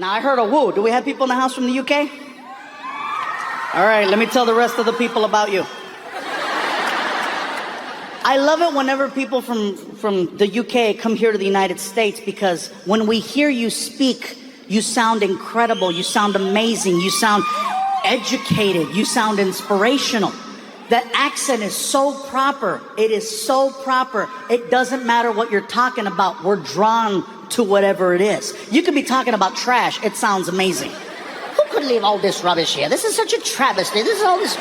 Now, I heard a woo. Do we have people in the house from the UK? All right, let me tell the rest of the people about you. I love it whenever people from the UK come here to the United States, because when we hear you speak, you sound incredible, you sound amazing, you sound educated, you sound inspirational. The accent is so proper. It is so proper. It doesn't matter what you're talking about. We're drawn to whatever it is. You could be talking about trash. It sounds amazing. Who could leave all this rubbish here? This is such a travesty. This is all this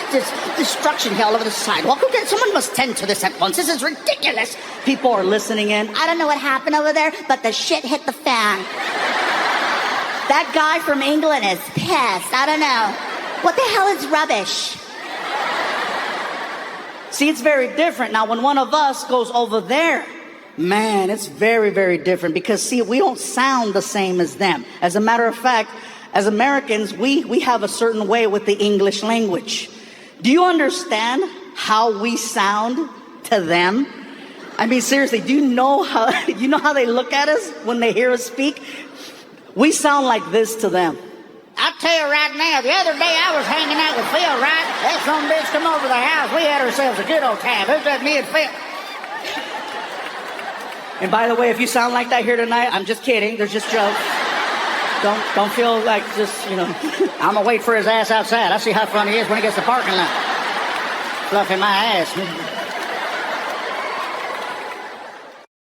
destruction here all over the sidewalk. Someone must tend to this at once. This is ridiculous. People are listening in. I don't know what happened over there, but the shit hit the fan. That guy from England is pissed. I don't know. What the hell is rubbish? See, it's very different. Now, when one of us goes over there, man, it's very, very different, because, see, we don't sound the same as them. As a matter of fact, as Americans, we have a certain way with the English language. Do you understand how we sound to them? I mean, seriously, do you know how they look at us when they hear us speak? We sound like this to them. I'll tell you right now, the other day I was hanging out with Phil, right? That some bitch come over to the house. We had ourselves a good old time. It was just me and Phil. And by the way, if you sound like that here tonight, I'm just kidding. There's just jokes. Don't feel like just, I'm gonna wait for his ass outside. I'll see how funny he is when he gets to the parking lot. Fluffing my ass.